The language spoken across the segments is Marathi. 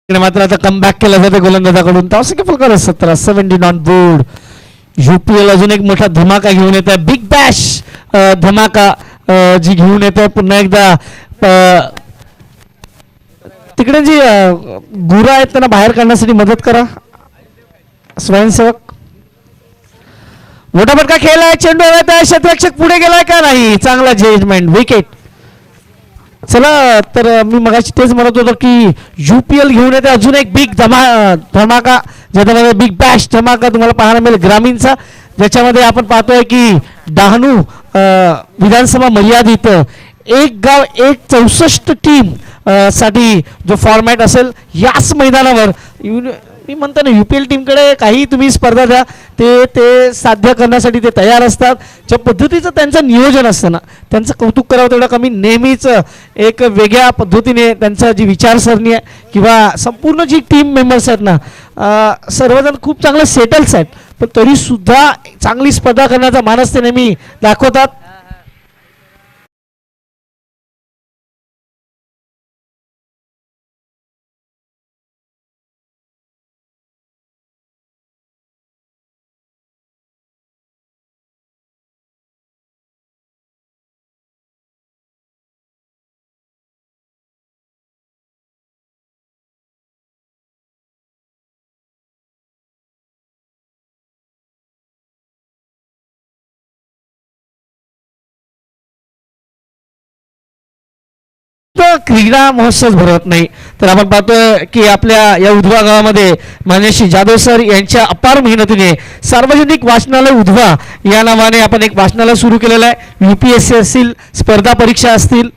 मात्र आता कमबॅक केला जाते गोलंदाजाकडून. तावसिके फुलकर 17 ऑन बोर्ड. यूपीएल अजून एक मोठा धमाका घेऊन येत आहे. बिग बॅश धमाका जी घेऊन येत आहे पुन्हा एकदा. तिकडे जी गुरा आहेत त्यांना बाहेर काढण्यासाठी मदत करा स्वयंसेवक. मोठा फटका खेळला आहे. चेंडू हवेत आहे. क्षेत्ररक्षक पुढे गेलाय का नाही. चांगला जजमेंट. विकेट. चला तर मी मगाशी तेच म्हणत होतो की यूपीएल घेऊन येते अजून एक बिग धमाका ज्याच्यामध्ये बिग बॅश धमाका तुम्हाला पाहायला मिळेल ग्रामीणचा, ज्याच्यामध्ये आपण पाहतोय की डहाणू विधानसभा मर्यादित एक गाव एक 64 टीम साठी जो फॉर्मॅट असेल याच मैदानावर. मी म्हणतो ना यूपीएल टीमकडे काही तुम्ही स्पर्धा द्या ते साध्य करण्यासाठी ते तयार असतात. ज्या पद्धतीचं त्यांचं नियोजन असतं ना त्यांचं कौतुक करावं तेवढं कमी. नेहमीच एक वेगळ्या पद्धतीने त्यांचं जी विचारसरणी आहे किंवा संपूर्ण जी टीम मेंबर्स आहेत ना सर्वजण खूप चांगले सेटल्स आहेत, पण तरीसुद्धा चांगली स्पर्धा करण्याचा मानस ते नेहमी दाखवतात. क्रीडा महोत्सव भरवत नाही तर आपण पाहतोय की आपल्या या उधवा गावामध्ये माननीय श्री जाधव सर यांच्या अपार मेहनतीने सार्वजनिक वाचनालय उधवा या नावाने आपण एक वाचनालय सुरू केलेलं आहे. UPSC असतील, स्पर्धा परीक्षा असतील,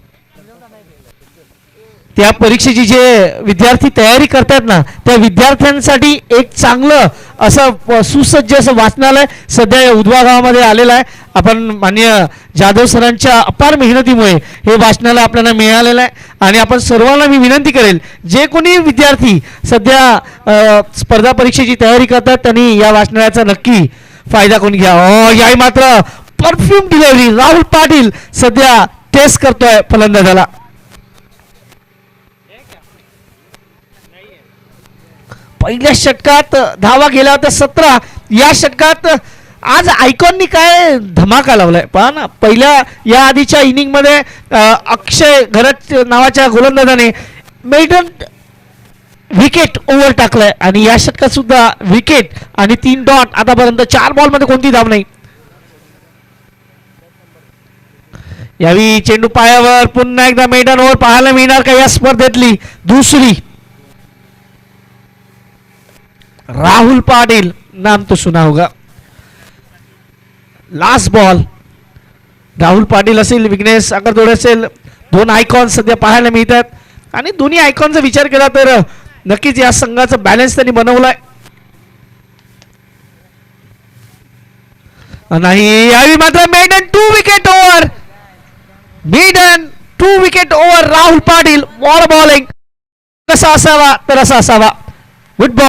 त्या परीक्षेची जे विद्यार्थी तयारी करतात ना त्या विद्यार्थ्यांसाठी एक चांगलं असं सुसज्ज असं वाचनालय सध्या या उधवा गावामध्ये आलेलं आहे. आपण माननीय जाधव सरांच्या अपार मेहनतीमुळे हे वाचनालय आपल्याला मिळालेलं आहे आणि आपण सर्वांना मी विनंती करेल जे कोणी विद्यार्थी सध्या स्पर्धा परीक्षेची तयारी करतात त्यांनी या वाचनालयाचा नक्की फायदा करून घ्या. याही मात्र परफ्यूम डिलिव्हरी राहुल पाटील सध्या टेस्ट करतोय फलंदाजाला. पहिल्या षटकात धावा गेल्या होत्या 17. या षटकात आज आयकॉननी काय धमाका लावलाय पहा ना. पहिल्या या आधीच्या इनिंग मध्ये अक्षय घरत नावाच्या गोलंदाजाने मेडन विकेट ओव्हर टाकलाय आणि या षटकात सुद्धा विकेट आणि 3 डॉट. आतापर्यंत 4 बॉल मध्ये कोणती धाव नाही. यावेळी चेंडू पायावर. पुन्हा एकदा मेडन ओव्हर पाहायला मिळणार का या स्पर्धेतली दुसरी. राहुल पाटिल नाम तो सुना होगा. Last ball. राहुल पाटील असेल, विघ्नेश आकरदोडे असेल, दोन आयकॉन सध्या पाहायला मिळतात आणि दोन्ही आयकॉनचा विचार केला तर नक्कीच या संघाचा बॅलन्स त्यांनी बनवलाय. नाही यावेळी मात्र maiden 2 wicket over. Maiden 2 wicket over. Rahul Patil. Ball bowling कसा असावा तर असा असावा. Good ball.